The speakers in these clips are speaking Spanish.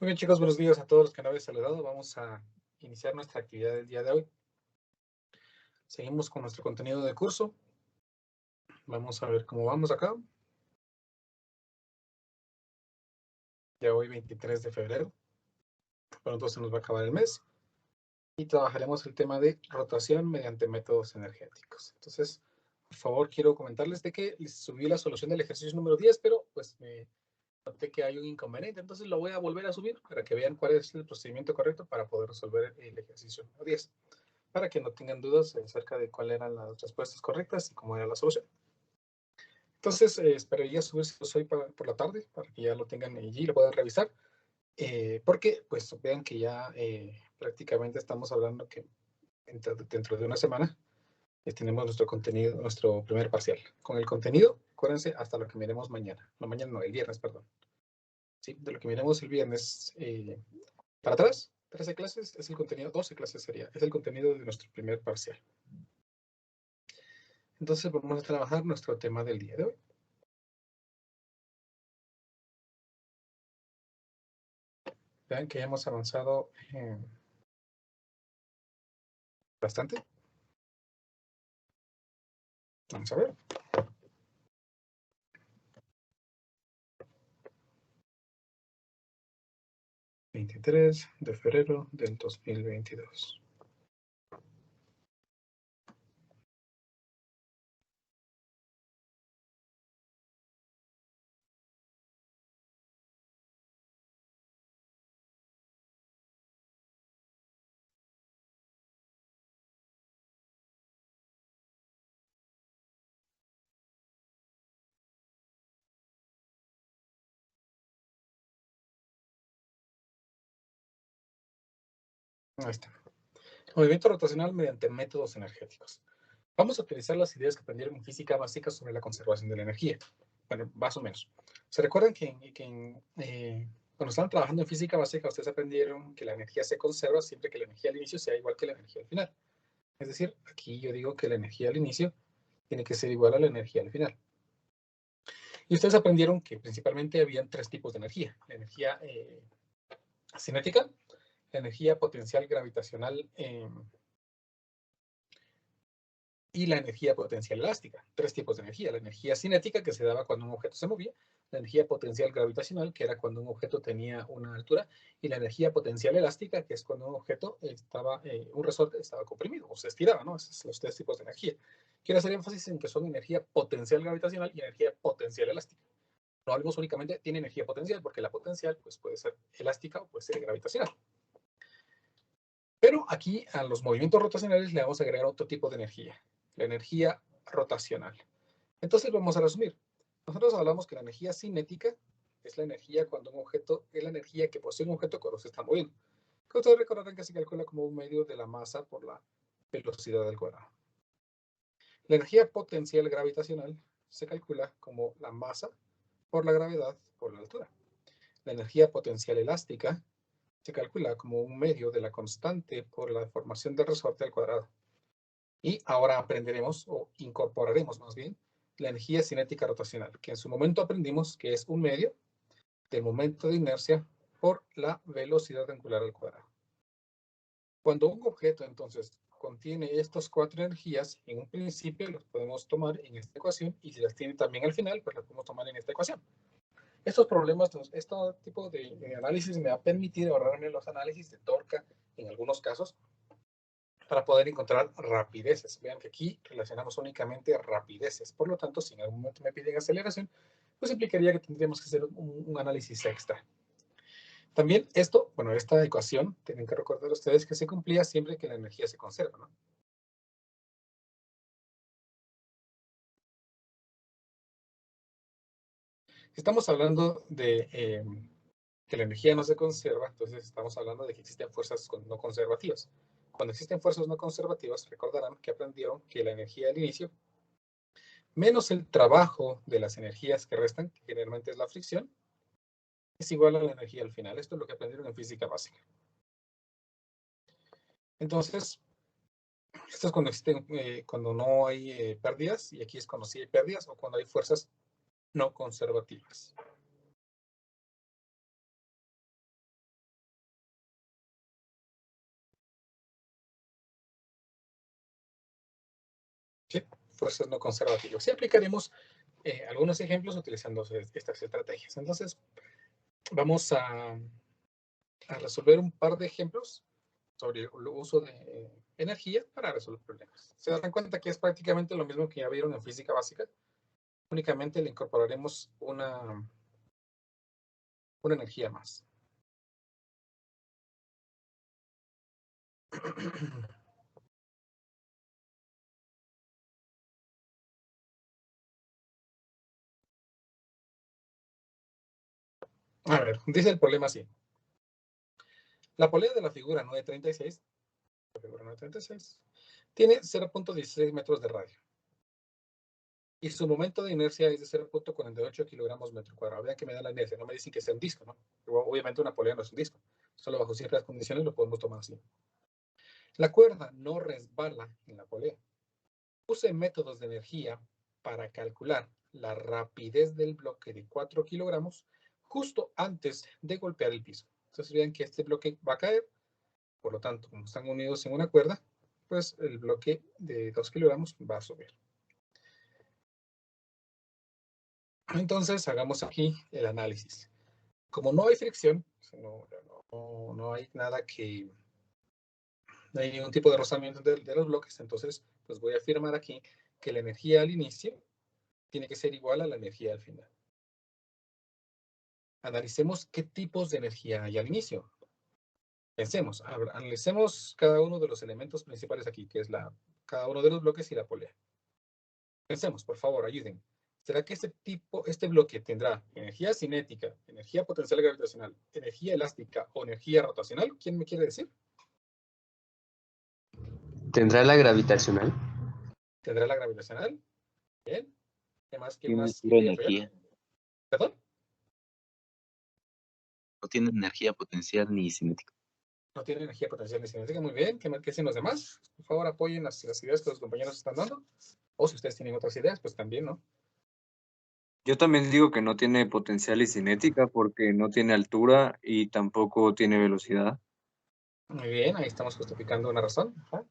Muy bien, chicos, buenos días a todos los que no habéis saludado. Vamos a iniciar nuestra actividad del día de hoy. Seguimos con nuestro contenido de curso. Vamos a ver cómo vamos acá. Ya hoy 23 de febrero. Pronto se nos va a acabar el mes. Y trabajaremos el tema de rotación mediante métodos energéticos. Entonces, por favor, quiero comentarles de que les subí la solución del ejercicio número 10, pero pues me noté que hay un inconveniente. Entonces lo voy a volver a subir para que vean cuál es el procedimiento correcto para poder resolver el ejercicio número 10. Para que no tengan dudas acerca de cuáles eran las respuestas correctas y cómo era la solución. Entonces, esperaría subirse hoy por la tarde para que ya lo tengan allí y lo puedan revisar. Porque, pues, vean que ya prácticamente estamos hablando que dentro de una semana tenemos nuestro contenido, nuestro primer parcial. Con el contenido, acuérdense, hasta lo que miremos mañana. No, mañana no, el viernes, perdón. Sí, de lo que miremos el viernes para atrás, 13 clases es el contenido, 12 clases sería, es el contenido de nuestro primer parcial. Entonces vamos a trabajar nuestro tema del día de hoy. Vean que hemos avanzado bastante. Vamos a ver. ...23 de febrero del 2022. Ahí está. Movimiento rotacional mediante métodos energéticos. Vamos a utilizar las ideas que aprendieron en física básica sobre la conservación de la energía. Bueno, más o menos. ¿Se recuerdan que cuando estaban trabajando en física básica, ustedes aprendieron que la energía se conserva siempre que la energía al inicio sea igual que la energía al final? Es decir, aquí yo digo que la energía al inicio tiene que ser igual a la energía al final. Y ustedes aprendieron que principalmente habían tres tipos de energía. La energía cinética, la energía potencial gravitacional y la energía potencial elástica. Tres tipos de energía. La energía cinética, que se daba cuando un objeto se movía, la energía potencial gravitacional, que era cuando un objeto tenía una altura, y la energía potencial elástica, que es cuando un objeto estaba, un resorte estaba comprimido o se estiraba, ¿no? Esos son los tres tipos de energía. Quiero hacer énfasis en que son energía potencial gravitacional y energía potencial elástica. No hablemos únicamente tiene energía potencial, porque la potencial pues, puede ser elástica o puede ser gravitacional. Pero aquí a los movimientos rotacionales le vamos a agregar otro tipo de energía, la energía rotacional. Entonces vamos a resumir. Nosotros hablamos que la energía cinética es la energía cuando un objeto, es la energía que posee un objeto cuando se está moviendo. Que ustedes recordarán que se calcula como un medio de la masa por la velocidad del cuadrado. La energía potencial gravitacional se calcula como la masa por la gravedad por la altura. La energía potencial elástica se calcula como un medio de la constante por la deformación del resorte al cuadrado. Y ahora aprenderemos, o incorporaremos más bien, la energía cinética rotacional, que en su momento aprendimos que es un medio del momento de inercia por la velocidad angular al cuadrado. Cuando un objeto, entonces, contiene estas cuatro energías, en un principio las podemos tomar en esta ecuación, y si las tiene también al final, pues las podemos tomar en esta ecuación. Estos problemas, este tipo de análisis me va a permitir ahorrarme los análisis de torca en algunos casos para poder encontrar rapideces. Vean que aquí relacionamos únicamente rapideces. Por lo tanto, si en algún momento me piden aceleración, pues implicaría que tendríamos que hacer un análisis extra. También esto, bueno, esta ecuación, tienen que recordar ustedes que se cumplía siempre que la energía se conserva, ¿no? Si estamos hablando de que la energía no se conserva, entonces estamos hablando de que existen fuerzas no conservativas. Cuando existen fuerzas no conservativas, recordarán que aprendieron que la energía al inicio, menos el trabajo de las energías que restan, que generalmente es la fricción, es igual a la energía al final. Esto es lo que aprendieron en física básica. Entonces, esto es cuando existen, cuando no hay pérdidas, y aquí es cuando sí hay pérdidas o cuando hay fuerzas no conservativas. fuerzas no conservativas. Y aplicaremos algunos ejemplos utilizando estas estrategias. Entonces, vamos a resolver un par de ejemplos sobre el uso de energía para resolver problemas. Se darán cuenta que es prácticamente lo mismo que ya vieron en física básica, únicamente le incorporaremos una energía más. A ver, dice el problema así. La polea de la figura 936, tiene 0.16 metros de radio. Y su momento de inercia es de 0.48 kilogramos metro cuadrado. Vean que me da la inercia, no me dicen que sea un disco, ¿no? Obviamente una polea no es un disco. Solo bajo ciertas condiciones lo podemos tomar así. La cuerda no resbala en la polea. Use métodos de energía para calcular la rapidez del bloque de 4 kilogramos justo antes de golpear el piso. Entonces vean que este bloque va a caer, por lo tanto, como están unidos en una cuerda, pues el bloque de 2 kilogramos va a subir. Entonces hagamos aquí el análisis. Como no hay fricción, no hay nada que... no hay ningún tipo de rozamiento de los bloques, entonces pues voy a afirmar aquí que la energía al inicio tiene que ser igual a la energía al final. Analicemos qué tipos de energía hay al inicio. Pensemos, analicemos cada uno de los elementos principales aquí, que es cada uno de los bloques y la polea. Pensemos, por favor, ayuden. ¿Será que este bloque tendrá energía cinética, energía potencial gravitacional, energía elástica o energía rotacional? ¿Quién me quiere decir? ¿Tendrá la gravitacional? ¿Tendrá la gravitacional? Bien. ¿Qué más? ¿Quién Tiene más pura quería apoyar? energía. ¿Perdón? No tiene energía potencial ni cinética. No tiene energía potencial ni cinética. Muy bien. ¿Qué dicen los demás? Por favor, apoyen las ideas que los compañeros están dando. O si ustedes tienen otras ideas, pues también, ¿no? Yo también digo que no tiene potencial y cinética porque no tiene altura y tampoco tiene velocidad. Muy bien, ahí estamos justificando una razón. Ajá.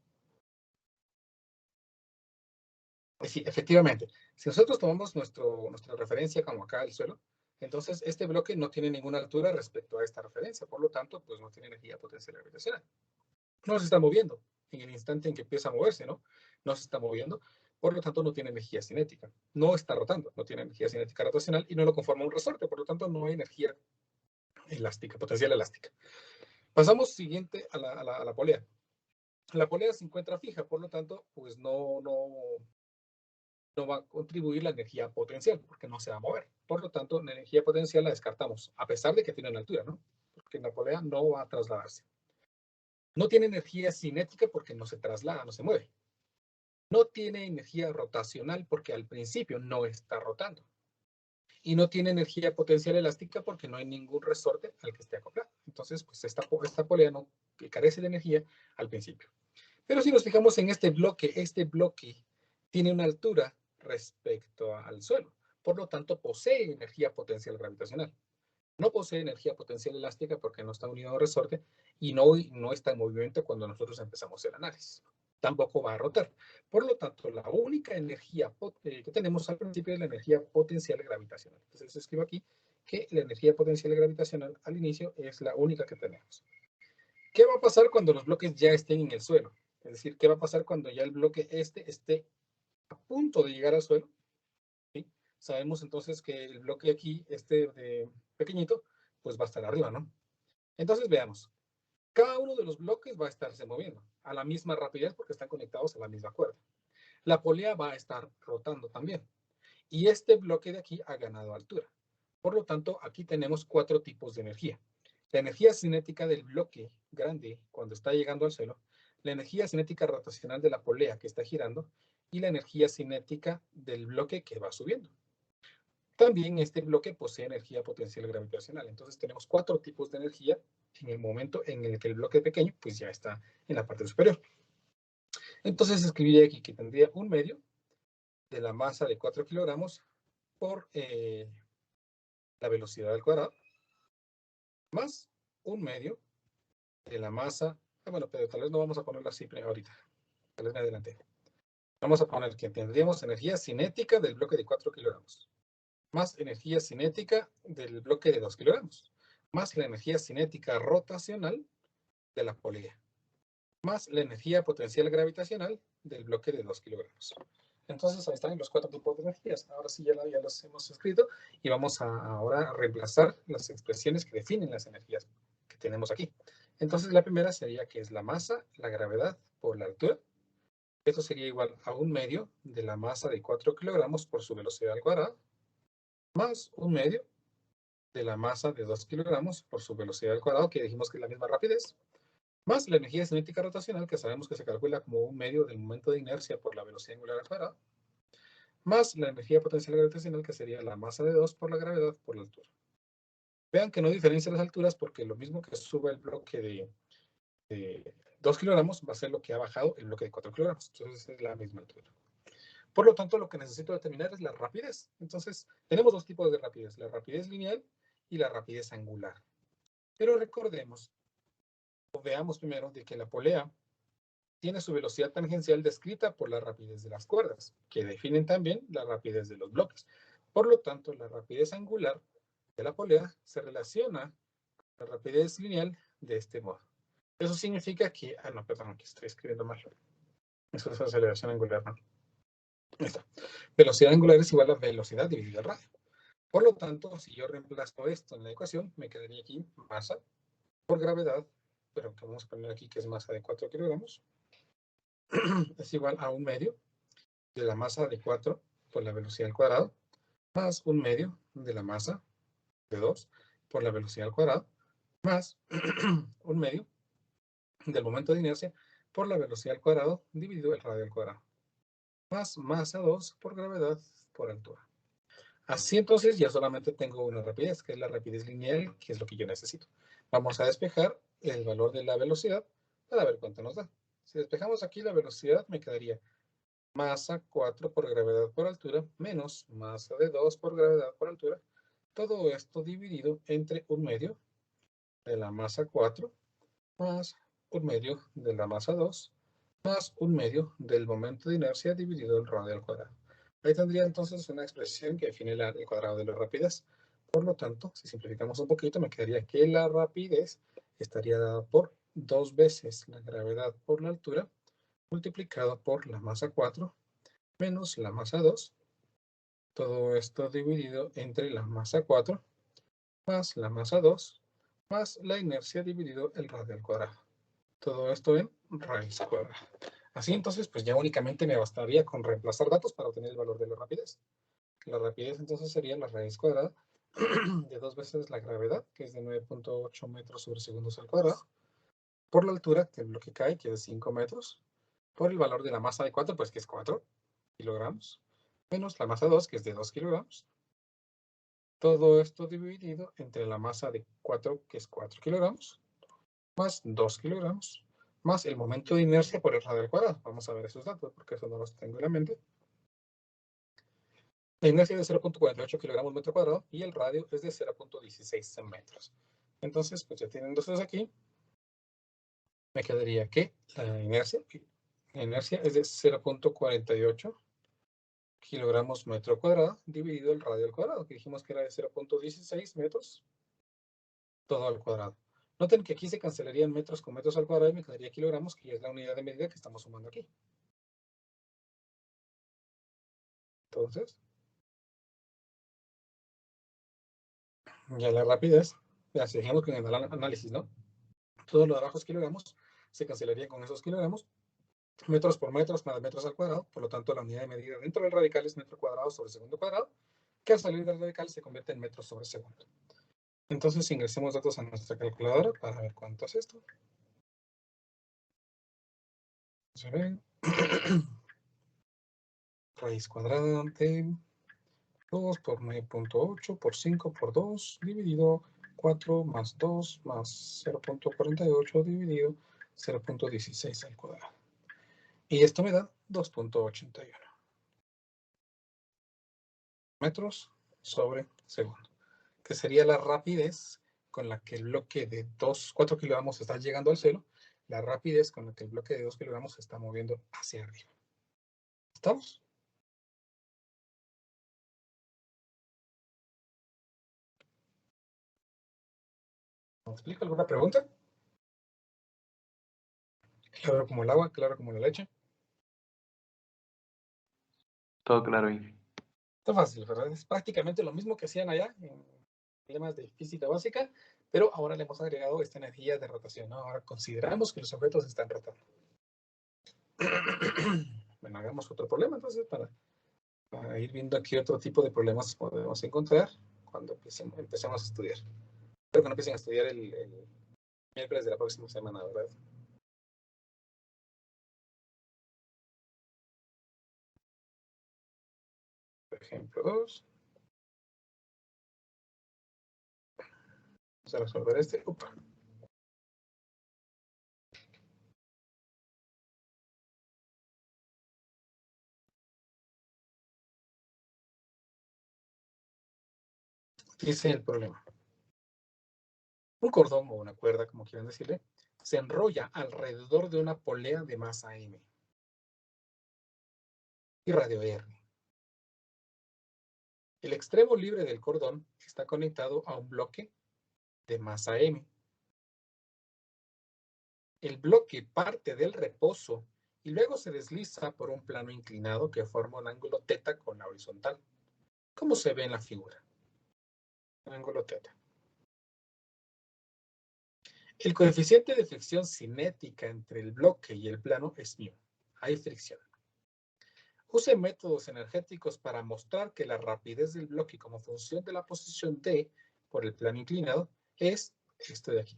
Sí, efectivamente. Si nosotros tomamos nuestra referencia como acá el suelo, entonces este bloque no tiene ninguna altura respecto a esta referencia, por lo tanto, pues no tiene energía potencial gravitacional. No se está moviendo en el instante en que empieza a moverse, ¿no? No se está moviendo, por lo tanto no tiene energía cinética. No está rotando, no tiene energía cinética rotacional y no lo conforma un resorte, por lo tanto no hay energía elástica, potencial elástica. Pasamos siguiente a la polea. La polea se encuentra fija, por lo tanto, pues no va a contribuir la energía potencial, porque no se va a mover. Por lo tanto, la energía potencial la descartamos, a pesar de que tiene una altura, ¿no? Porque la polea no va a trasladarse. No tiene energía cinética porque no se traslada, no se mueve. No tiene energía rotacional porque al principio no está rotando. Y no tiene energía potencial elástica porque no hay ningún resorte al que esté acoplado. Entonces, pues esta polea no carece de energía al principio. Pero si nos fijamos en este bloque tiene una altura respecto al suelo. Por lo tanto, posee energía potencial gravitacional. No posee energía potencial elástica porque no está unido a un resorte y no está en movimiento cuando nosotros empezamos el análisis. Tampoco va a rotar. Por lo tanto, la única energía que tenemos al principio es la energía potencial gravitacional. Entonces, escribo aquí que la energía potencial gravitacional al inicio es la única que tenemos. ¿Qué va a pasar cuando los bloques ya estén en el suelo? Es decir, ¿qué va a pasar cuando ya el bloque esté a punto de llegar al suelo? ¿Sí? Sabemos entonces que el bloque aquí, de pequeñito, pues va a estar arriba, ¿no? Entonces veamos. Cada uno de los bloques va a estarse moviendo a la misma rapidez porque están conectados a la misma cuerda. La polea va a estar rotando también. Y este bloque de aquí ha ganado altura. Por lo tanto, aquí tenemos 4 tipos de energía. La energía cinética del bloque grande cuando está llegando al suelo, la energía cinética rotacional de la polea que está girando y la energía cinética del bloque que va subiendo. También este bloque posee energía potencial gravitacional. Entonces tenemos 4 tipos de energía en el momento en el que el bloque pequeño pues ya está en la parte superior. Entonces escribiría aquí que tendría un medio de la masa de 4 kilogramos por la velocidad al cuadrado más un medio de la masa. Bueno, pero tal vez no vamos a ponerlo así ahorita. Tal vez me adelanté. Vamos a poner que tendríamos energía cinética del bloque de 4 kilogramos, más energía cinética del bloque de 2 kilogramos, más la energía cinética rotacional de la polea, más la energía potencial gravitacional del bloque de 2 kilogramos. Entonces, ahí están los 4 tipos de energías. Ahora sí ya los hemos escrito y vamos ahora a reemplazar las expresiones que definen las energías que tenemos aquí. Entonces, la primera sería que es la masa, la gravedad por la altura. Esto sería igual a 1/2 de la masa de 4 kilogramos por su velocidad al cuadrado, más 1/2 de la masa de 2 kilogramos por su velocidad al cuadrado, que dijimos que es la misma rapidez, más la energía cinética rotacional, que sabemos que se calcula como 1/2 del momento de inercia por la velocidad angular al cuadrado, más la energía potencial gravitacional, que sería la masa de 2 por la gravedad por la altura. Vean que no diferencia las alturas porque lo mismo que suba el bloque de 2 kilogramos va a ser lo que ha bajado el bloque de 4 kilogramos. Entonces es la misma altura. Por lo tanto, lo que necesito determinar es la rapidez. Entonces, tenemos dos tipos de rapidez, la rapidez lineal y la rapidez angular. Pero recordemos, o veamos primero, de que la polea tiene su velocidad tangencial descrita por la rapidez de las cuerdas, que definen también la rapidez de los bloques. Por lo tanto, la rapidez angular de la polea se relaciona con la rapidez lineal de este modo. Eso significa que, no, perdón, aquí estoy escribiendo mal. Eso es aceleración angular, ¿no? Ahí está. Velocidad angular es igual a velocidad dividida el radio. Por lo tanto, si yo reemplazo esto en la ecuación, me quedaría aquí masa por gravedad, pero que vamos a poner aquí que es masa de 4 kilogramos, es igual a 1/2 de la masa de 4 por la velocidad al cuadrado, más 1/2 de la masa de 2 por la velocidad al cuadrado, más 1/2 del momento de inercia por la velocidad al cuadrado dividido el radio al cuadrado, más masa 2 por gravedad por altura. Así entonces ya solamente tengo una rapidez, que es la rapidez lineal, que es lo que yo necesito. Vamos a despejar el valor de la velocidad para ver cuánto nos da. Si despejamos aquí la velocidad, me quedaría masa 4 por gravedad por altura menos masa de 2 por gravedad por altura. Todo esto dividido entre 1/2 de la masa 4 más 1/2 de la masa 2 más 1/2 del momento de inercia dividido el radio al cuadrado. Ahí tendría entonces una expresión que define el cuadrado de la rapidez. Por lo tanto, si simplificamos un poquito, me quedaría que la rapidez estaría dada por 2 veces la gravedad por la altura multiplicado por la masa 4 menos la masa 2. Todo esto dividido entre la masa 4 más la masa 2 más la inercia dividido el radio al cuadrado. Todo esto en raíz cuadrada. Así entonces, pues ya únicamente me bastaría con reemplazar datos para obtener el valor de la rapidez. La rapidez entonces sería la raíz cuadrada de 2 veces la gravedad, que es de 9.8 metros sobre segundos al cuadrado, por la altura del bloque cae, que es 5 metros, por el valor de la masa de 4, pues que es 4 kilogramos, menos la masa 2, que es de 2 kilogramos. Todo esto dividido entre la masa de 4, que es 4 kilogramos, más 2 kilogramos, más el momento de inercia por el radio al cuadrado. Vamos a ver esos datos, porque eso no los tengo en la mente. La inercia es de 0.48 kilogramos metro cuadrado y el radio es de 0.16 metros. Entonces, pues ya tienen dos aquí. Me quedaría que la inercia es de 0.48 kilogramos metro cuadrado dividido el radio al cuadrado, que dijimos que era de 0.16 metros todo al cuadrado. Noten que aquí se cancelarían metros con metros al cuadrado y me quedaría kilogramos, que es la unidad de medida que estamos sumando aquí. Entonces, ya la rapidez, ya si dejamos con el análisis, ¿no? Todo lo de abajo es kilogramos, se cancelaría con esos kilogramos. Metros por metros más metros al cuadrado, por lo tanto la unidad de medida dentro del radical es metro cuadrado sobre segundo cuadrado, que al salir del radical se convierte en metros sobre segundo. Entonces ingresemos datos a nuestra calculadora para ver cuánto es esto. Se ve. Raíz cuadrada de 2 por 9.8 por 5 por 2 dividido 4 más 2 más 0.48 dividido 0.16 al cuadrado. Y esto me da 2.81 metros sobre segundo, que sería la rapidez con la que el bloque de 4 kilogramos está llegando al cielo, la rapidez con la que el bloque de 2 kilogramos se está moviendo hacia arriba. ¿Estamos? ¿Me explico alguna pregunta? Claro como el agua, claro como la leche. Todo claro ahí. Está fácil, ¿verdad? Es prácticamente lo mismo que hacían allá en temas de física básica, pero ahora le hemos agregado esta energía de rotación, ¿no? Ahora consideramos que los objetos están rotando. Bueno, hagamos otro problema entonces para ir viendo aquí otro tipo de problemas podemos encontrar cuando empecemos a estudiar. Espero que no empiecen a estudiar el miércoles de la próxima semana, ¿verdad? Por ejemplo, 2. Vamos a resolver este. Upa. Dice el problema. Un cordón o una cuerda, como quieran decirle, se enrolla alrededor de una polea de masa M y radio R. El extremo libre del cordón está conectado a un bloque de masa M. El bloque parte del reposo y luego se desliza por un plano inclinado que forma un ángulo θ con la horizontal. ¿Cómo se ve en la figura? Un ángulo θ. El coeficiente de fricción cinética entre el bloque y el plano es μ. Hay fricción. Use métodos energéticos para mostrar que la rapidez del bloque como función de la posición D por el plano inclinado es esto de aquí.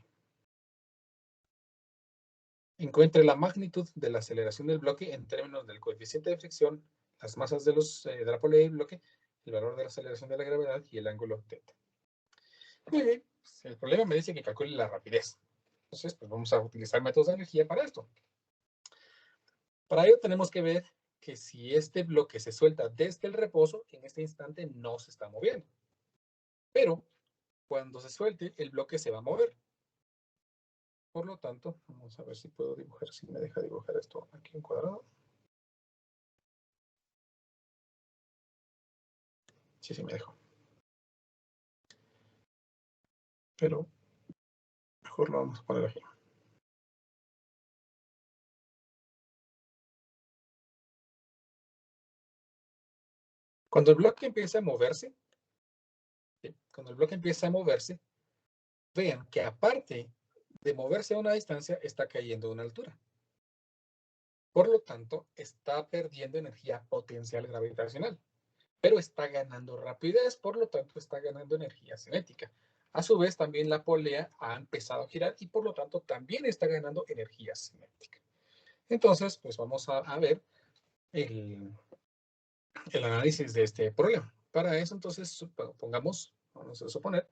Encuentre la magnitud de la aceleración del bloque en términos del coeficiente de fricción, las masas de la polea del bloque, el valor de la aceleración de la gravedad y el ángulo θ. Muy bien, pues el problema me dice que calcule la rapidez. Entonces, pues vamos a utilizar métodos de energía para esto. Para ello tenemos que ver que si este bloque se suelta desde el reposo, en este instante no se está moviendo. Pero cuando se suelte, el bloque se va a mover. Por lo tanto, vamos a ver si puedo dibujar, si me deja dibujar esto aquí en cuadrado. Sí, me dejó. Pero mejor lo vamos a poner aquí. Cuando el bloque empieza a moverse, vean que aparte de moverse a una distancia, está cayendo a una altura. Por lo tanto, está perdiendo energía potencial gravitacional, pero está ganando rapidez, por lo tanto, está ganando energía cinética. A su vez, también la polea ha empezado a girar y por lo tanto también está ganando energía cinética. Entonces, pues vamos a ver el análisis de este problema. Para eso, entonces, vamos a suponer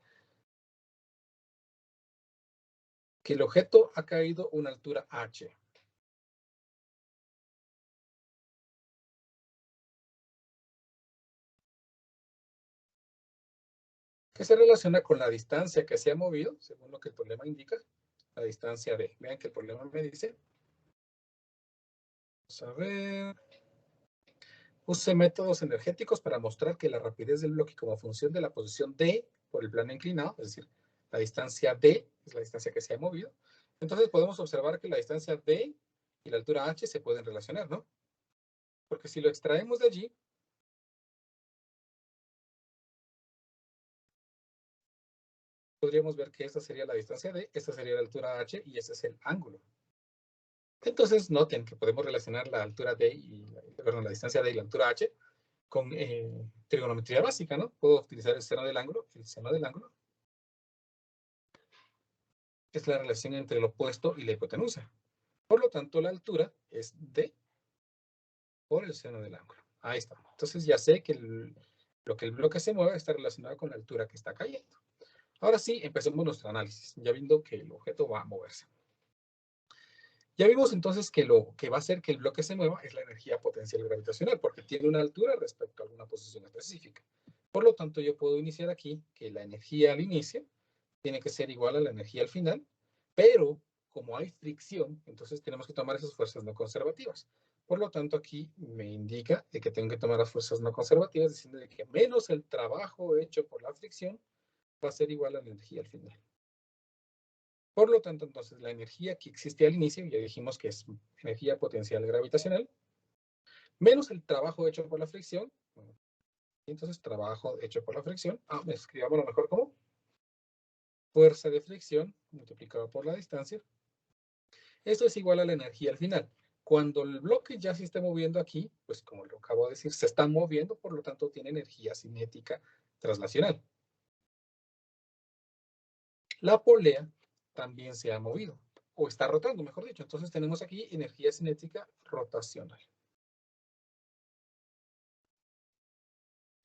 que el objeto ha caído a una altura h. Que se relaciona con la distancia que se ha movido, según lo que el problema indica, la distancia d. Vean que el problema me dice, vamos a ver, use métodos energéticos para mostrar que la rapidez del bloque como función de la posición d por el plano inclinado, es decir, la distancia d es la distancia que se ha movido. Entonces podemos observar que la distancia d y la altura h se pueden relacionar, ¿no? Porque si lo extraemos de allí, podríamos ver que esta sería la distancia d, esta sería la altura h y este es el ángulo. Entonces noten que podemos relacionar la altura d la distancia d y la altura h con trigonometría básica, ¿no? Puedo utilizar el seno del ángulo. El seno del ángulo es la relación entre el opuesto y la hipotenusa. Por lo tanto, la altura es d por el seno del ángulo. Ahí está. Entonces ya sé que lo que el bloque se mueve está relacionado con la altura que está cayendo. Ahora sí, empecemos nuestro análisis, ya viendo que el objeto va a moverse. Ya vimos entonces que lo que va a hacer que el bloque se mueva es la energía potencial gravitacional, porque tiene una altura respecto a alguna posición específica. Por lo tanto, yo puedo iniciar aquí que la energía al inicio tiene que ser igual a la energía al final, pero como hay fricción, entonces tenemos que tomar esas fuerzas no conservativas. Por lo tanto, aquí me indica de que tengo que tomar las fuerzas no conservativas, diciendo de que menos el trabajo hecho por la fricción va a ser igual a la energía al final. Por lo tanto, entonces, la energía que existe al inicio, ya dijimos que es energía potencial gravitacional, menos el trabajo hecho por la fricción, y entonces trabajo hecho por la fricción, escribámoslo mejor como fuerza de fricción multiplicado por la distancia. Esto es igual a la energía al final. Cuando el bloque ya se está moviendo aquí, pues como lo acabo de decir, se está moviendo, por lo tanto tiene energía cinética traslacional. La polea también se ha movido, o está rotando, mejor dicho. Entonces tenemos aquí energía cinética rotacional.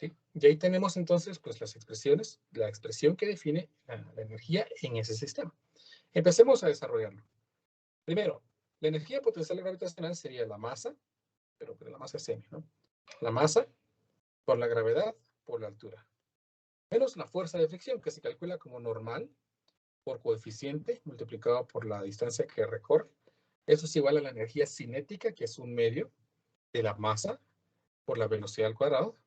¿Sí? Y ahí tenemos entonces pues las expresiones, la expresión que define la energía en ese sistema. Empecemos a desarrollarlo. Primero, la energía potencial gravitacional sería la masa, pero la masa es m, ¿no? La masa por la gravedad por la altura. Menos la fuerza de fricción, que se calcula como normal por coeficiente multiplicado por la distancia que recorre. Eso es igual a la energía cinética, que es un medio de la masa por la velocidad al cuadrado,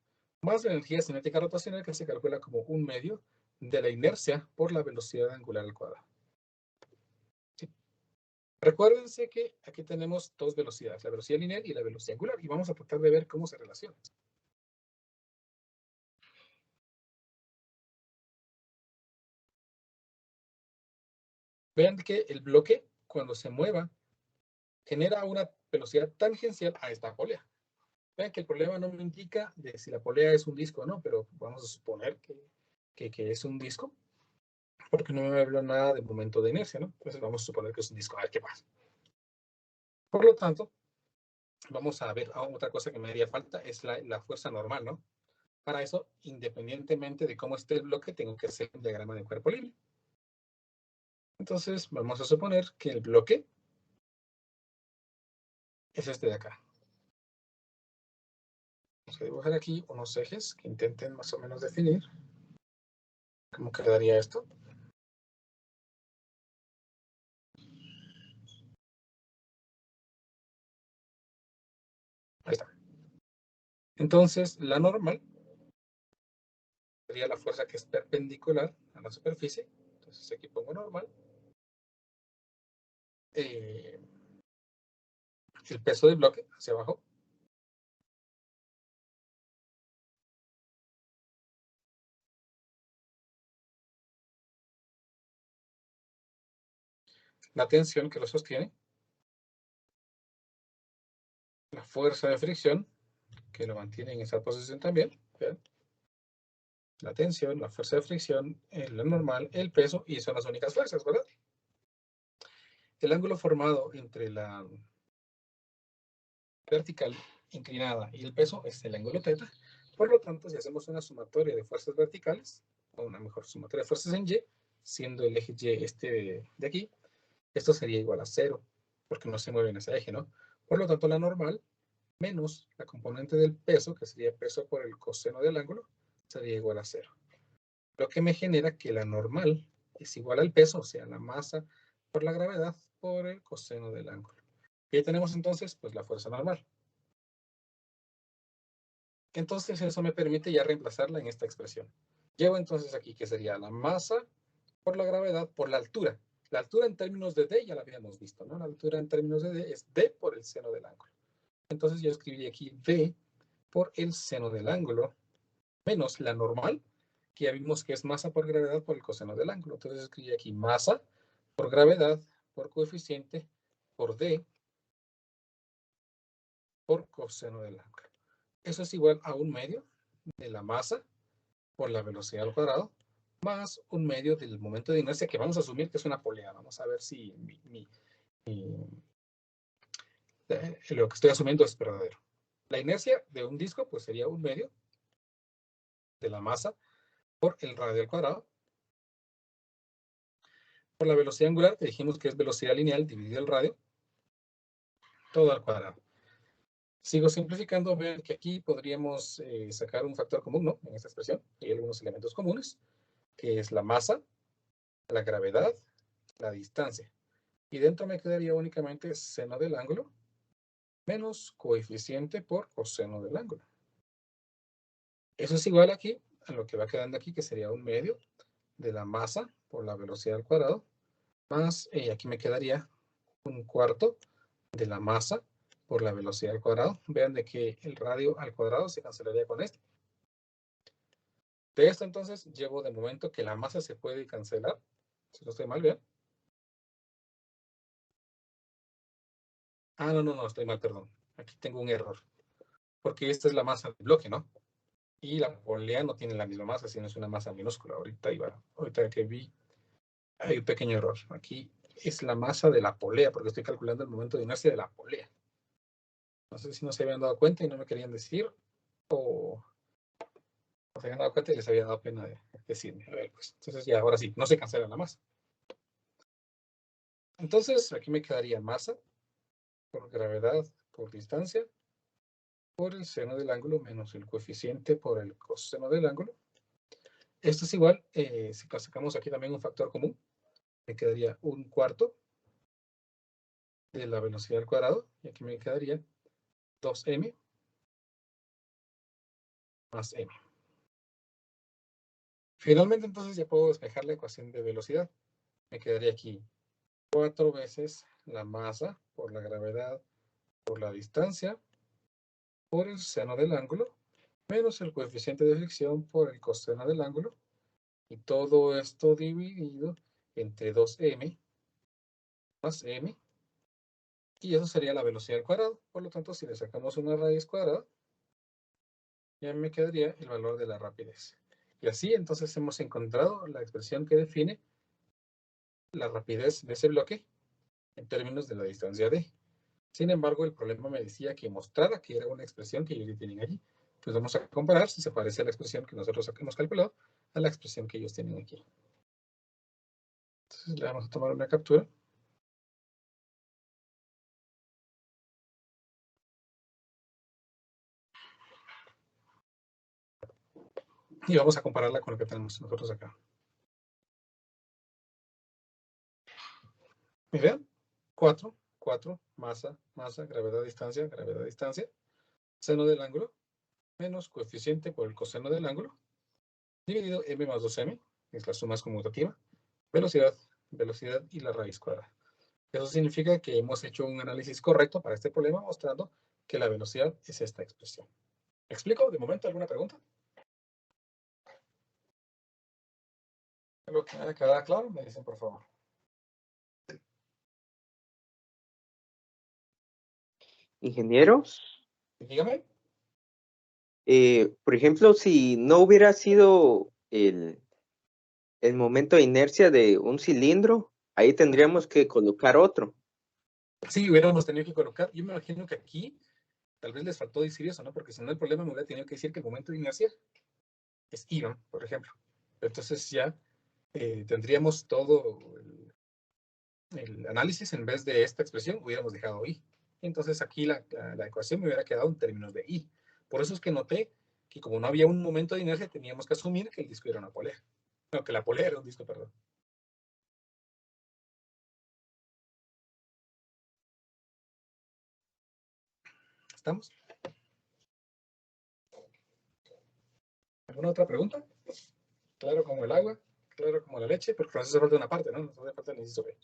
más la energía cinética rotacional, que se calcula como un medio de la inercia por la velocidad angular al cuadrado. ¿Sí? Recuérdense que aquí tenemos dos velocidades, la velocidad lineal y la velocidad angular, y vamos a tratar de ver cómo se relacionan. Vean que el bloque, cuando se mueva, genera una velocidad tangencial a esta polea. Vean que el problema no me indica de si la polea es un disco o no, pero vamos a suponer que es un disco, porque no me habla nada de momento de inercia, ¿no? Entonces vamos a suponer que es un disco, a ver qué pasa. Por lo tanto, vamos a ver otra cosa que me haría falta, es la fuerza normal, ¿no? Para eso, independientemente de cómo esté el bloque, tengo que hacer un diagrama de cuerpo libre. Entonces, vamos a suponer que el bloque es este de acá. Vamos a dibujar aquí unos ejes que intenten más o menos definir cómo quedaría esto. Ahí está. Entonces, la normal sería la fuerza que es perpendicular a la superficie. Entonces, aquí pongo normal. El peso del bloque hacia abajo. La tensión que lo sostiene. La fuerza de fricción que lo mantiene en esa posición también. ¿Vean? La tensión, la fuerza de fricción, la normal, el peso, y son las únicas fuerzas, ¿verdad? El ángulo formado entre la vertical inclinada y el peso es el ángulo θ. Por lo tanto, si hacemos una sumatoria de fuerzas verticales, o una mejor sumatoria de fuerzas en Y, siendo el eje Y este de aquí, esto sería igual a 0, porque no se mueve en ese eje, ¿no? Por lo tanto, la normal menos la componente del peso, que sería peso por el coseno del ángulo, sería igual a 0. Lo que me genera que la normal es igual al peso, o sea, la masa por la gravedad por el coseno del ángulo. Y ahí tenemos entonces, pues, la fuerza normal. Entonces, eso me permite ya reemplazarla en esta expresión. Llevo entonces aquí que sería la masa por la gravedad por la altura. La altura en términos de D ya la habíamos visto, ¿no? La altura en términos de D es D por el seno del ángulo. Entonces yo escribí aquí D por el seno del ángulo menos la normal, que ya vimos que es masa por gravedad por el coseno del ángulo. Entonces escribí aquí masa por gravedad por coeficiente por D por coseno del ángulo. Eso es igual a un medio de la masa por la velocidad al cuadrado más un medio del momento de inercia, que vamos a asumir que es una polea. Vamos a ver si lo que estoy asumiendo es verdadero. La inercia de un disco pues sería un medio de la masa por el radio al cuadrado por la velocidad angular, que dijimos que es velocidad lineal dividida el radio, todo al cuadrado. Sigo simplificando, vean que aquí podríamos sacar un factor común, ¿no? En esta expresión, hay algunos elementos comunes, que es la masa, la gravedad, la distancia. Y dentro me quedaría únicamente seno del ángulo menos coeficiente por coseno del ángulo. Eso es igual aquí a lo que va quedando aquí, que sería un medio de la masa por la velocidad al cuadrado, más, aquí me quedaría un cuarto de la masa por la velocidad al cuadrado. Vean de que el radio al cuadrado se cancelaría con esto. De esto entonces llevo de momento que la masa se puede cancelar. Si no estoy mal, vean. Ah, no, estoy mal, perdón. Aquí tengo un error. Porque esta es la masa del bloque, ¿no? Y la polea no tiene la misma masa, sino es una masa minúscula. Ahorita que vi, hay un pequeño error. Aquí es la masa de la polea, porque estoy calculando el momento de inercia de la polea. No sé si no se habían dado cuenta y no me querían decir, o se habían dado cuenta y les había dado pena de decirme. A ver, pues, entonces ya, ahora sí, no se cancela la masa. Entonces, aquí me quedaría masa por gravedad por distancia por el seno del ángulo menos el coeficiente por el coseno del ángulo. Esto es igual, si sacamos aquí también un factor común, me quedaría un cuarto de la velocidad al cuadrado, y aquí me quedaría 2m más m. Finalmente, entonces, ya puedo despejar la ecuación de velocidad. Me quedaría aquí 4 veces la masa por la gravedad por la distancia por el seno del ángulo menos el coeficiente de fricción por el coseno del ángulo, y todo esto dividido entre 2m más m, y eso sería la velocidad al cuadrado. Por lo tanto, si le sacamos una raíz cuadrada, ya me quedaría el valor de la rapidez. Y así entonces hemos encontrado la expresión que define la rapidez de ese bloque en términos de la distancia d. Sin embargo, el problema me decía que mostrara que era una expresión que ellos ya tienen allí. Pues vamos a comparar si se parece a la expresión que nosotros hemos calculado a la expresión que ellos tienen aquí. Entonces le vamos a tomar una captura. Y vamos a compararla con lo que tenemos nosotros acá. ¿Me ven? 4, masa, gravedad, distancia, seno del ángulo, menos coeficiente por el coseno del ángulo, dividido m más 2m, que es la suma conmutativa, velocidad y la raíz cuadrada. Eso significa que hemos hecho un análisis correcto para este problema, mostrando que la velocidad es esta expresión. ¿Me explico? ¿De momento alguna pregunta? ¿Algo que haya quedado claro? Me dicen, por favor. Ingenieros, Dígame. por ejemplo, si no hubiera sido el momento de inercia de un cilindro, ahí tendríamos que colocar otro. Sí, hubiéramos tenido que colocar. Yo me imagino que aquí tal vez les faltó decir eso, ¿no? Porque si no, el problema me hubiera tenido que decir que el momento de inercia es I, ¿no? Por ejemplo. Entonces ya tendríamos todo el análisis en vez de esta expresión, hubiéramos dejado I. Entonces aquí la ecuación me hubiera quedado en términos de I. Por eso es que noté que como no había un momento de inercia, teníamos que asumir que el disco era una polea. No, que la polea era un disco, perdón. ¿Estamos? ¿Alguna otra pregunta? Claro como el agua, claro como la leche, porque nos hace falta una parte, ¿no? Nos hace falta el inciso B.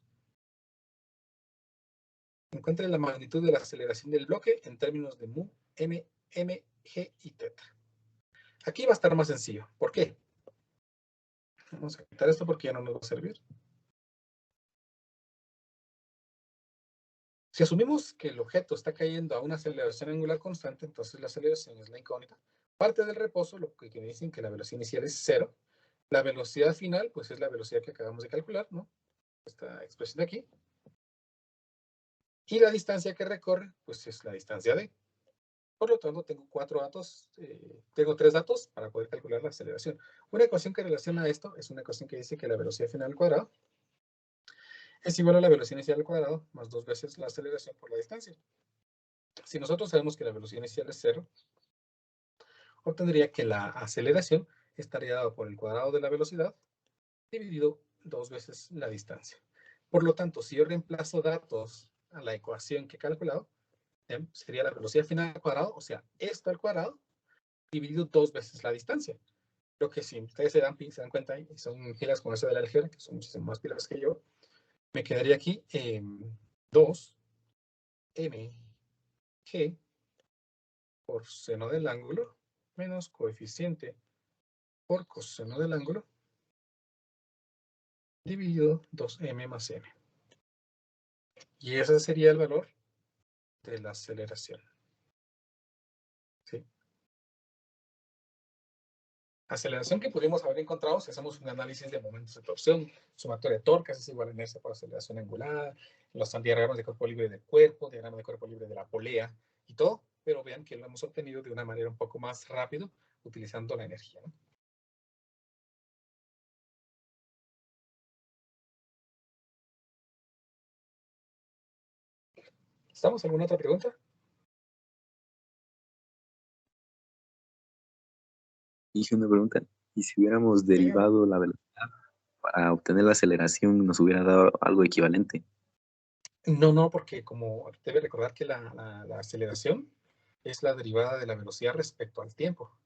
Encuentre la magnitud de la aceleración del bloque en términos de mu, m, g y teta. Aquí va a estar más sencillo. ¿Por qué? Vamos a quitar esto porque ya no nos va a servir. Si asumimos que el objeto está cayendo a una aceleración angular constante, entonces la aceleración es la incógnita. Parte del reposo, lo que me dicen que la velocidad inicial es 0. La velocidad final, pues es la velocidad que acabamos de calcular, ¿no? Esta expresión de aquí. Y la distancia que recorre, pues es la distancia d. Por lo tanto, tengo 4 datos, tengo 3 datos para poder calcular la aceleración. Una ecuación que relaciona esto es una ecuación que dice que la velocidad final al cuadrado es igual a la velocidad inicial al cuadrado más 2 veces la aceleración por la distancia. Si nosotros sabemos que la velocidad inicial es 0, obtendría que la aceleración estaría dada por el cuadrado de la velocidad dividido 2 veces la distancia. Por lo tanto, si yo reemplazo datos a la ecuación que he calculado, sería la velocidad final al cuadrado, o sea, esto al cuadrado, dividido 2 veces la distancia. Creo que si ustedes se dan cuenta, y son pilas como esa de la álgebra, que son muchísimas más pilas que yo, me quedaría aquí 2mg por seno del ángulo menos coeficiente por coseno del ángulo dividido 2m más n. Y ese sería el valor de la aceleración. ¿Sí? Aceleración que pudimos haber encontrado si hacemos un análisis de momentos de torsión, sumatoria de torques es igual a inercia por aceleración angular, los diagramas de cuerpo libre del cuerpo, diagrama de cuerpo libre de la polea y todo, pero vean que lo hemos obtenido de una manera un poco más rápido utilizando la energía, ¿no? ¿Estamos? ¿Alguna otra pregunta? Hice una pregunta. ¿Y si hubiéramos derivado la velocidad para obtener la aceleración, nos hubiera dado algo equivalente? No, porque como debe recordar que la aceleración es la derivada de la velocidad respecto al tiempo.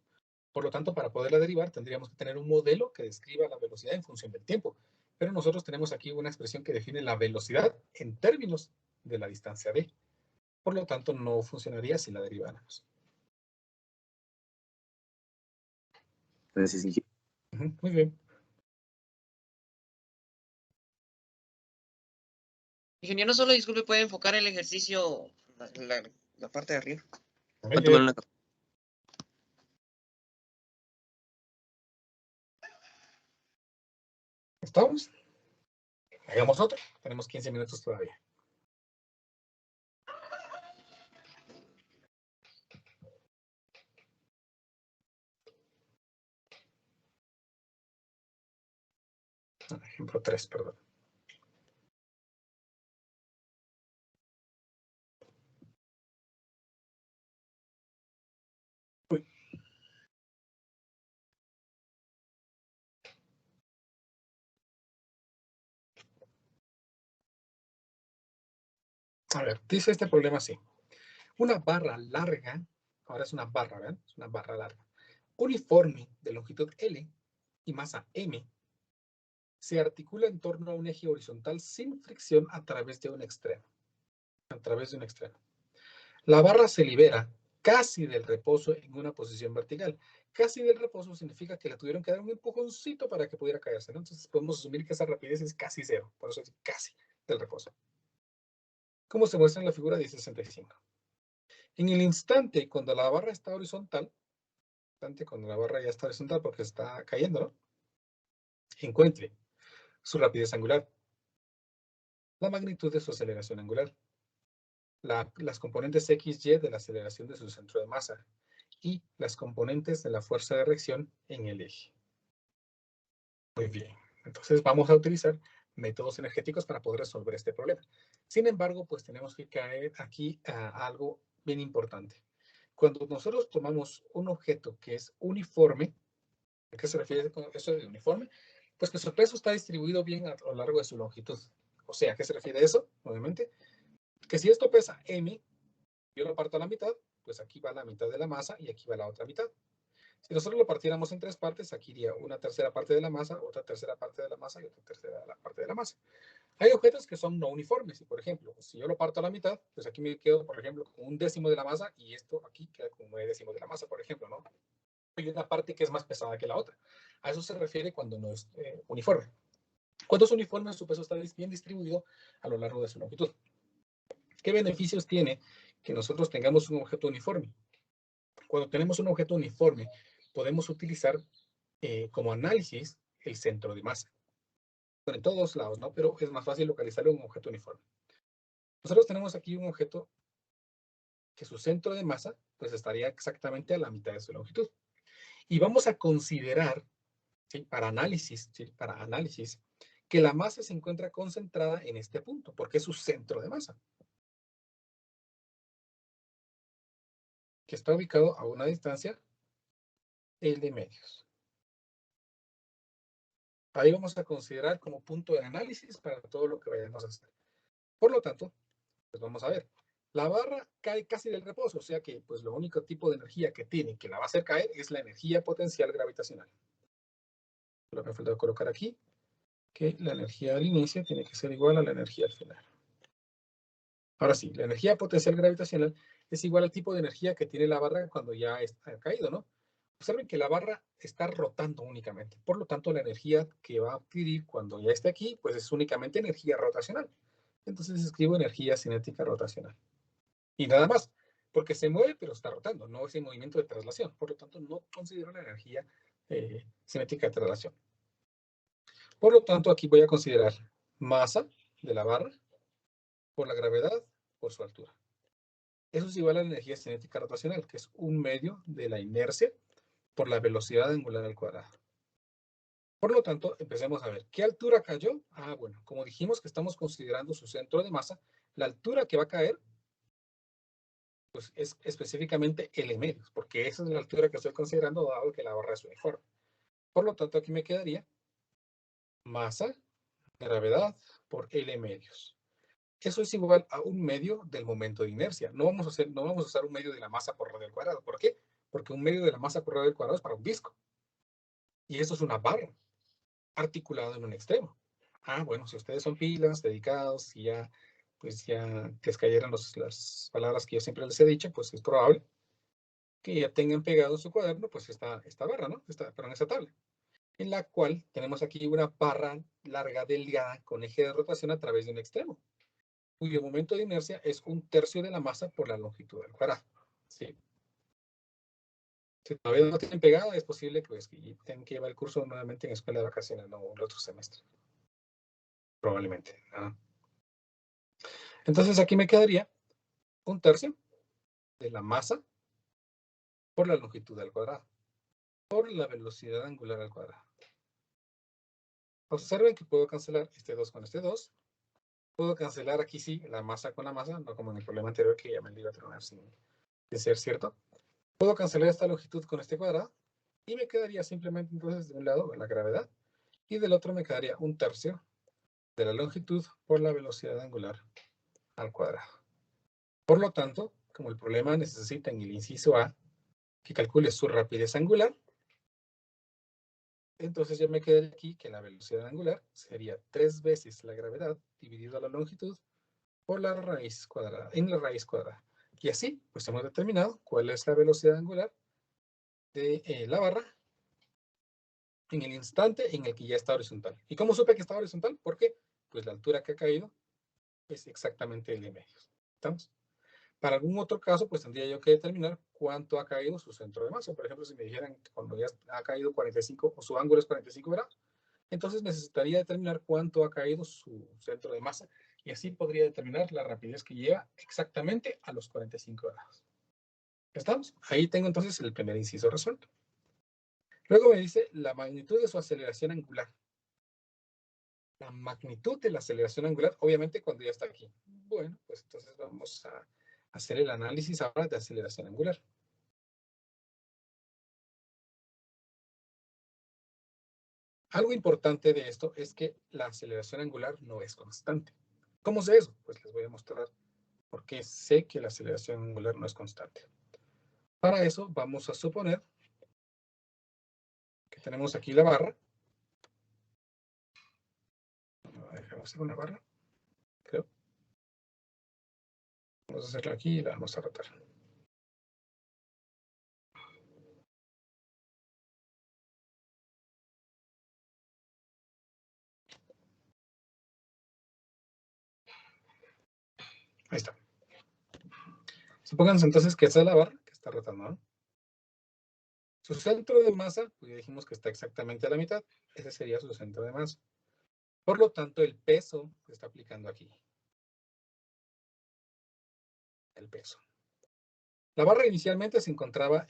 Por lo tanto, para poderla derivar, tendríamos que tener un modelo que describa la velocidad en función del tiempo. Pero nosotros tenemos aquí una expresión que define la velocidad en términos de la distancia d. Por lo tanto, no funcionaría si la deriváramos. Entonces, sí, Muy bien. Ingeniero, solo disculpe, ¿puede enfocar el ejercicio, la parte de arriba? Muy voy a tomar bien. una ¿Estamos? Hagamos otro. Tenemos 15 minutos todavía. Ejemplo 3, perdón. Uy. A ver, dice este problema así. Una barra larga, ahora es una barra, ¿verdad? Es una barra larga, uniforme de longitud L y masa M, se articula en torno a un eje horizontal sin fricción a través de un extremo. La barra se libera casi del reposo en una posición vertical. Casi del reposo significa que le tuvieron que dar un empujoncito para que pudiera caerse, ¿no? Entonces podemos asumir que esa rapidez es casi cero, por eso es casi del reposo. Como se muestra en la figura 1065. En el instante cuando la barra está horizontal, cuando la barra ya está horizontal porque está cayendo, ¿no? Encuentre su rapidez angular, la magnitud de su aceleración angular, las componentes x, y de la aceleración de su centro de masa y las componentes de la fuerza de reacción en el eje. Muy bien. Entonces vamos a utilizar métodos energéticos para poder resolver este problema. Sin embargo, pues tenemos que caer aquí a algo bien importante. Cuando nosotros tomamos un objeto que es uniforme, ¿a qué se refiere con eso de uniforme? Pues que su peso está distribuido bien a lo largo de su longitud. O sea, ¿a qué se refiere eso? Obviamente, que si esto pesa m, yo lo parto a la mitad, pues aquí va la mitad de la masa y aquí va la otra mitad. Si nosotros lo partiéramos en 3 partes, aquí iría una tercera parte de la masa, otra tercera parte de la masa y otra tercera parte de la masa. Hay objetos que son no uniformes, y por ejemplo, si yo lo parto a la mitad, pues aquí me quedo, por ejemplo, con 1/10 de la masa y esto aquí queda con 9/10 de la masa, por ejemplo, ¿no? Hay una parte que es más pesada que la otra. A eso se refiere cuando no es uniforme. Cuando es uniforme, su peso está bien distribuido a lo largo de su longitud. ¿Qué beneficios tiene que nosotros tengamos un objeto uniforme? Cuando tenemos un objeto uniforme, podemos utilizar como análisis el centro de masa. Bueno, en todos lados, ¿no? Pero es más fácil localizarlo en un objeto uniforme. Nosotros tenemos aquí un objeto que su centro de masa pues estaría exactamente a la mitad de su longitud. Y vamos a considerar, ¿sí? Para análisis, que la masa se encuentra concentrada en este punto, porque es su centro de masa, que está ubicado a una distancia L medios. Ahí vamos a considerar como punto de análisis para todo lo que vayamos a hacer. Por lo tanto, pues vamos a ver. La barra cae casi del reposo, o sea que pues lo único tipo de energía que tiene que la va a hacer caer es la energía potencial gravitacional. Lo que me falta colocar aquí, que la energía al inicio tiene que ser igual a la energía al final. Ahora sí, la energía potencial gravitacional es igual al tipo de energía que tiene la barra cuando ya ha caído, ¿no? Observen que la barra está rotando únicamente. Por lo tanto, la energía que va a adquirir cuando ya esté aquí, pues es únicamente energía rotacional. Entonces escribo energía cinética rotacional. Y nada más, porque se mueve pero está rotando, no es el movimiento de traslación. Por lo tanto, no considero la energía cinética de traslación. Por lo tanto, aquí voy a considerar masa de la barra por la gravedad por su altura. Eso es igual a la energía cinética rotacional, que es un medio de la inercia por la velocidad angular al cuadrado. Por lo tanto, empecemos a ver, ¿qué altura cayó? Ah, bueno, como dijimos que estamos considerando su centro de masa, la altura que va a caer, pues es específicamente L medios, porque esa es la altura que estoy considerando dado que la barra es uniforme. Por lo tanto, aquí me quedaría masa, gravedad por L medios. Eso es igual a un medio del momento de inercia. No vamos a usar un medio de la masa por radio al cuadrado. ¿Por qué? Porque un medio de la masa por radio al cuadrado es para un disco. Y eso es una barra articulada en un extremo. Ah, bueno, si ustedes son pilas, dedicados, y ya, pues ya les cayeron las palabras que yo siempre les he dicho, pues es probable que ya tengan pegado en su cuaderno, pues esta barra, ¿no? Perdón, esta tabla, en la cual tenemos aquí una barra larga, delgada, con eje de rotación a través de un extremo, cuyo momento de inercia es 1/3 de la masa por la longitud del cuadrado. ¿Sí? Si todavía no tienen pegada, es posible que tengan que llevar el curso nuevamente en escuela de vacaciones, no el otro semestre. Probablemente. ¿No? Entonces aquí me quedaría 1/3 de la masa por la longitud al cuadrado, por la velocidad angular al cuadrado. Observen que puedo cancelar este 2 con este 2. Puedo cancelar aquí sí la masa con la masa, no como en el problema anterior que ya me iba a terminar sin ser cierto. Puedo cancelar esta longitud con este cuadrado y me quedaría simplemente entonces de un lado la gravedad y del otro me quedaría 1/3 de la longitud por la velocidad angular al cuadrado. Por lo tanto, como el problema necesita en el inciso A que calcule su rapidez angular, entonces ya me quedaría aquí que la velocidad angular sería 3 veces la gravedad dividido la longitud por la raíz cuadrada, en la raíz cuadrada. Y así, pues hemos determinado cuál es la velocidad angular de la barra en el instante en el que ya está horizontal. ¿Y cómo supe que está horizontal? ¿Por qué? Pues la altura que ha caído es exactamente L medios. ¿Estamos? Para algún otro caso, pues tendría yo que determinar cuánto ha caído su centro de masa. Por ejemplo, si me dijeran que cuando ya ha caído 45 o su ángulo es 45 grados, entonces necesitaría determinar cuánto ha caído su centro de masa y así podría determinar la rapidez que lleva exactamente a los 45 grados. ¿Estamos? Ahí tengo entonces el primer inciso resuelto. Luego me dice la magnitud de su aceleración angular. La magnitud de la aceleración angular, obviamente cuando ya está aquí. Bueno, pues entonces vamos a hacer el análisis ahora de aceleración angular. Algo importante de esto es que la aceleración angular no es constante. ¿Cómo sé eso? Pues les voy a mostrar por qué sé que la aceleración angular no es constante. Para eso vamos a suponer que tenemos aquí la barra. Déjame hacer una barra, creo. Vamos a hacerla aquí y la vamos a rotar. Ahí está. Supónganse entonces que esa es la barra que está rotando, ¿no? Su centro de masa, pues ya dijimos que está exactamente a la mitad. Ese sería su centro de masa. Por lo tanto, el peso se está aplicando aquí. El peso. La barra inicialmente se encontraba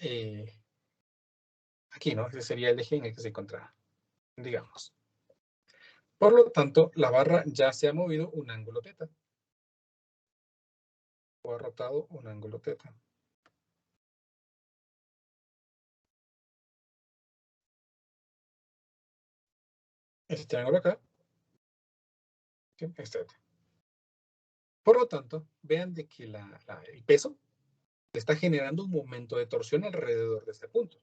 aquí, ¿no? Ese sería el eje en el que se encontraba, digamos. Por lo tanto, la barra ya se ha movido un ángulo teta. O ha rotado un ángulo teta. Este triángulo acá. ¿Sí? Este. Por lo tanto, vean de que el peso está generando un momento de torsión alrededor de este punto.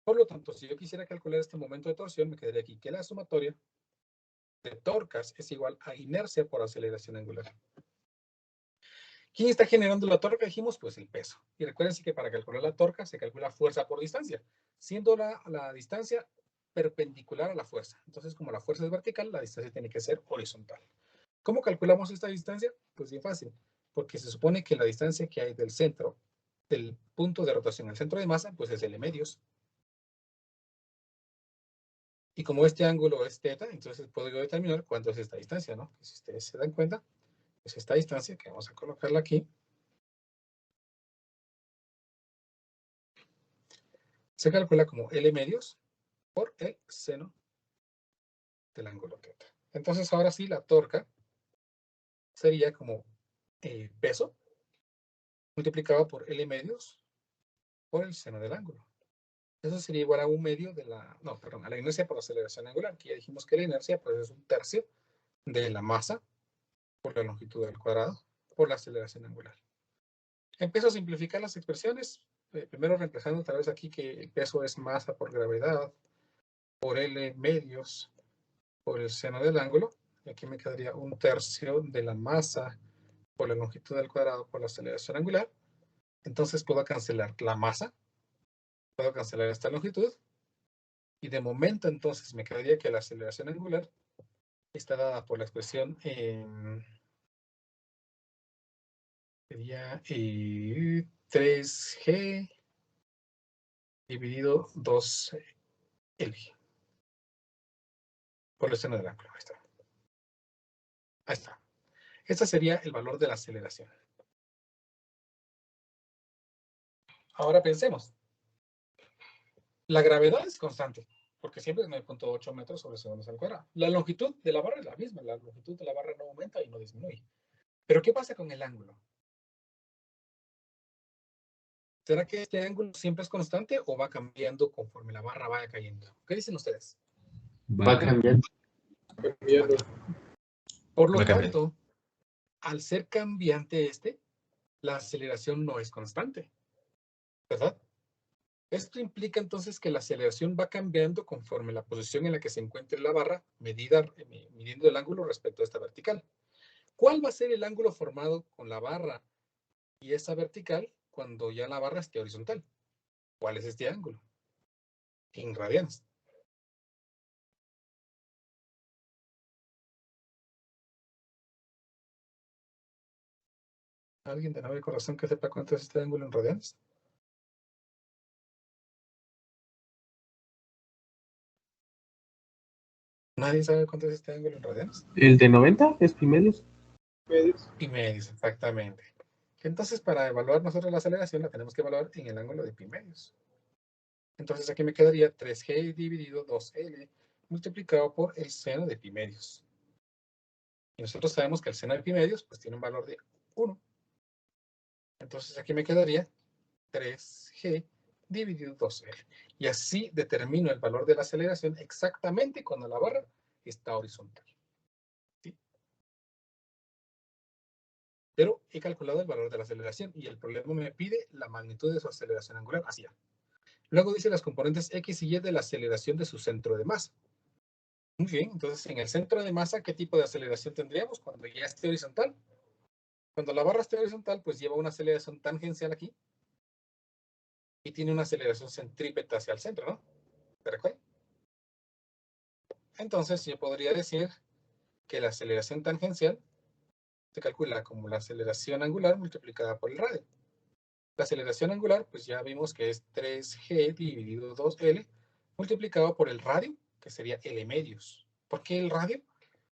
Por lo tanto, si yo quisiera calcular este momento de torsión, me quedaría aquí que la sumatoria de torcas es igual a inercia por aceleración angular. ¿Quién está generando la torca? Dijimos, pues el peso. Y recuérdense que para calcular la torca se calcula fuerza por distancia, siendo la distancia perpendicular a la fuerza. Entonces, como la fuerza es vertical, la distancia tiene que ser horizontal. ¿Cómo calculamos esta distancia? Pues bien fácil, porque se supone que la distancia que hay del centro, del punto de rotación al centro de masa, pues es L medios. Y como este ángulo es θ, entonces puedo yo determinar cuánto es esta distancia, ¿no? Si ustedes se dan cuenta, es esta distancia, que vamos a colocarla aquí. Se calcula como L medios por el seno del ángulo θ. Entonces ahora sí, la torca sería como peso multiplicado por L medios por el seno del ángulo. Eso sería igual a 1/2 de la, no, perdón, a la inercia por aceleración angular, que ya dijimos que la inercia pues es 1/3 de la masa por la longitud del cuadrado por la aceleración angular. Empiezo a simplificar las expresiones, primero reemplazando otra vez aquí que el peso es masa por gravedad, por L medios, por el seno del ángulo, y aquí me quedaría 1/3 de la masa por la longitud del cuadrado por la aceleración angular. Entonces puedo cancelar la masa, puedo cancelar esta longitud, y de momento entonces me quedaría que la aceleración angular está dada por la expresión sería 3G dividido 2L por el seno del ángulo. Ahí está. Ahí está. Este sería el valor de la aceleración. Ahora pensemos. La gravedad es constante, porque siempre es 9.8 metros sobre segundos al cuadrado. La longitud de la barra es la misma. La longitud de la barra no aumenta y no disminuye. Pero ¿qué pasa con el ángulo? ¿Será que este ángulo siempre es constante o va cambiando conforme la barra vaya cayendo? ¿Qué dicen ustedes? Va cambiando. Por lo Va cambiando. tanto, al ser cambiante la aceleración no es constante, ¿verdad? Esto implica entonces que la aceleración va cambiando conforme la posición en la que se encuentre la barra midiendo el ángulo respecto a esta vertical. ¿Cuál va a ser el ángulo formado con la barra y esa vertical cuando ya la barra esté horizontal? ¿Cuál es este ángulo? En radianes. ¿Alguien de nuevo corazón que sepa cuánto es este ángulo en radianes? ¿Nadie sabe cuánto es este ángulo en radianes? ¿El de 90 es pi medios? Pi medios, exactamente. Entonces, para evaluar nosotros la aceleración, la tenemos que evaluar en el ángulo de pi medios. Entonces, aquí me quedaría 3G dividido 2L multiplicado por el seno de pi medios. Y nosotros sabemos que el seno de pi medios pues tiene un valor de 1. Entonces, aquí me quedaría 3G dividido 2L. Y así determino el valor de la aceleración exactamente cuando la barra está horizontal. ¿Sí? Pero he calculado el valor de la aceleración y el problema me pide la magnitud de su aceleración angular hacia. Luego dice las componentes X y Y de la aceleración de su centro de masa. Muy bien, entonces en el centro de masa, ¿qué tipo de aceleración tendríamos cuando ya esté horizontal? Cuando la barra esté horizontal, pues lleva una aceleración tangencial aquí y tiene una aceleración centrípeta hacia el centro, ¿no? ¿Te recuerdas? Entonces yo podría decir que la aceleración tangencial se calcula como la aceleración angular multiplicada por el radio. La aceleración angular, pues ya vimos que es 3G dividido 2L multiplicado por el radio, que sería L medios. ¿Por qué el radio?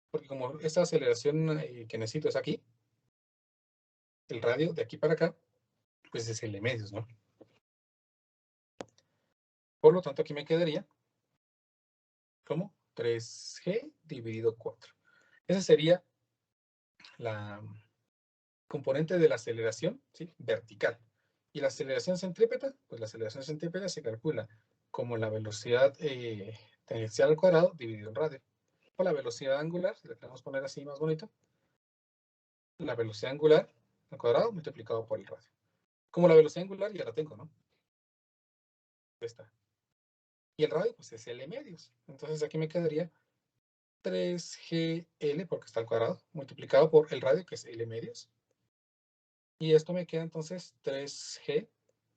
Porque como esta aceleración que necesito es aquí, el radio de aquí para acá, pues es L medios, ¿no? Por lo tanto, aquí me quedaría como 3G dividido 4. Esa sería la componente de la aceleración, ¿sí? Vertical. Y la aceleración centrípeta, pues la aceleración centrípeta se calcula como la velocidad de tangencial al cuadrado dividido en radio. O la velocidad angular, si la queremos poner así más bonito, la velocidad angular al cuadrado multiplicado por el radio. Como la velocidad angular ya la tengo, ¿no? Ahí está. Y el radio, pues es L medios. Entonces aquí me quedaría 3GL, porque está al cuadrado, multiplicado por el radio, que es L medios. Y esto me queda entonces 3G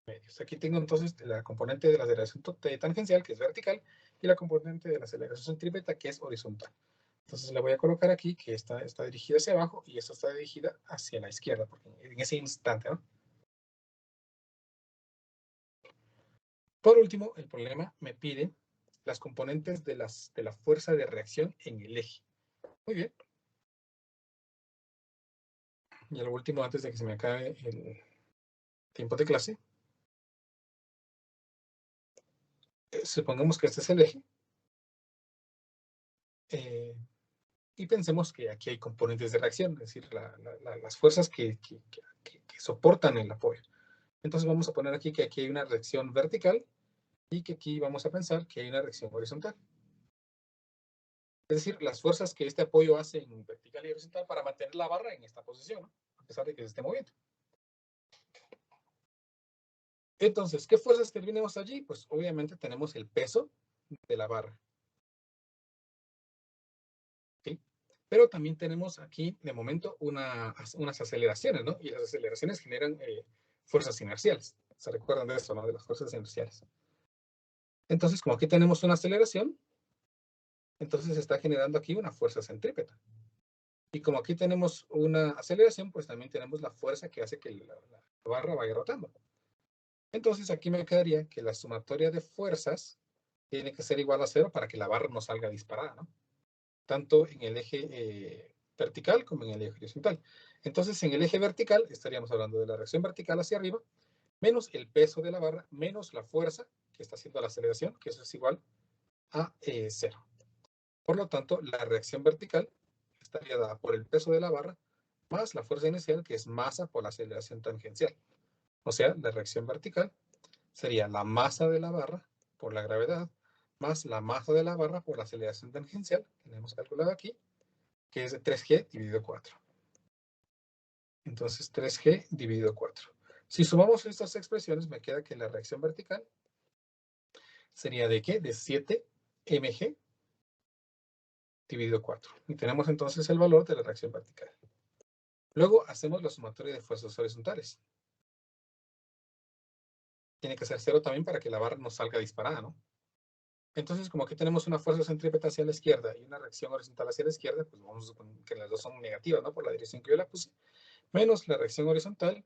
medios. Aquí tengo entonces la componente de la aceleración tangencial, que es vertical, y la componente de la aceleración centrípeta, que es horizontal. Entonces le voy a colocar aquí que esta está dirigida hacia abajo y esta está dirigida hacia la izquierda, porque en ese instante, ¿no? Por último, el problema me pide las componentes de la fuerza de reacción en el eje. Muy bien. Y lo último, antes de que se me acabe el tiempo de clase, supongamos que este es el eje. Y pensemos que aquí hay componentes de reacción, es decir, las fuerzas que soportan el apoyo. Entonces vamos a poner aquí que aquí hay una reacción vertical y que aquí vamos a pensar que hay una reacción horizontal. Es decir, las fuerzas que este apoyo hace en vertical y horizontal para mantener la barra en esta posición, ¿no? A pesar de que se esté moviendo. Entonces, ¿qué fuerzas tenemos allí? Pues obviamente tenemos el peso de la barra. ¿Sí? Pero también tenemos aquí, de momento, unas aceleraciones, ¿no? Y las aceleraciones generan fuerzas inerciales. ¿Se recuerdan de eso, no? De las fuerzas inerciales. Entonces, como aquí tenemos una aceleración, entonces se está generando aquí una fuerza centrípeta. Y como aquí tenemos una aceleración, pues también tenemos la fuerza que hace que la barra vaya rotando. Entonces aquí me quedaría que la sumatoria de fuerzas tiene que ser igual a 0 para que la barra no salga disparada, ¿no? Tanto en el eje vertical como en el eje horizontal. Entonces en el eje vertical estaríamos hablando de la reacción vertical hacia arriba, menos el peso de la barra, menos la fuerza que está haciendo la aceleración, que eso es igual a 0. Por lo tanto, la reacción vertical estaría dada por el peso de la barra más la fuerza inicial, que es masa por la aceleración tangencial. O sea, la reacción vertical sería la masa de la barra por la gravedad más la masa de la barra por la aceleración tangencial, que hemos calculado aquí, que es de 3G dividido 4. Entonces, 3G dividido 4. Si sumamos estas expresiones, me queda que la reacción vertical sería de ¿qué? De 7mg dividido 4. Y tenemos entonces el valor de la reacción vertical. Luego hacemos la sumatoria de fuerzas horizontales. Tiene que ser 0 también para que la barra no salga disparada, ¿no? Entonces, como aquí tenemos una fuerza centrípeta hacia la izquierda y una reacción horizontal hacia la izquierda, pues vamos a suponer que las dos son negativas, ¿no? Por la dirección que yo la puse. Menos la reacción horizontal,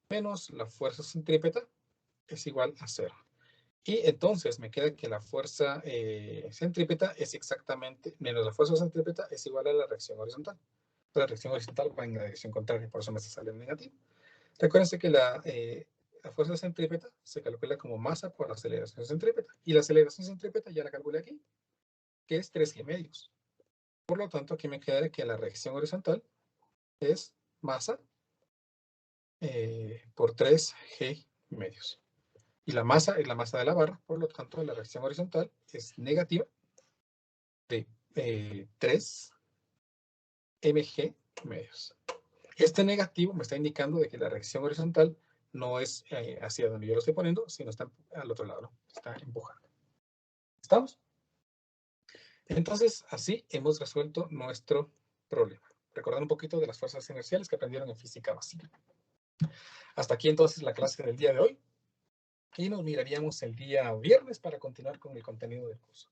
menos la fuerza centrípeta, es igual a 0. Y entonces me queda que la fuerza centrípeta es exactamente, menos la fuerza centrípeta es igual a la reacción horizontal. La reacción horizontal va en la dirección contraria, por eso me está saliendo negativo. Recuérdense que la fuerza centrípeta se calcula como masa por la aceleración centrípeta. Y la aceleración centrípeta ya la calculé aquí, que es 3G medios. Por lo tanto, aquí me queda que la reacción horizontal es masa por 3G medios. Y la masa es la masa de la barra, por lo tanto, la reacción horizontal es negativa de 3 mg medios. Este negativo me está indicando de que la reacción horizontal no es hacia donde yo lo estoy poniendo, sino está al otro lado, ¿no? Está empujando. ¿Estamos? Entonces, así hemos resuelto nuestro problema. Recordando un poquito de las fuerzas inerciales que aprendieron en física básica. Hasta aquí entonces la clase del día de hoy. Y nos miraríamos el día viernes para continuar con el contenido del curso.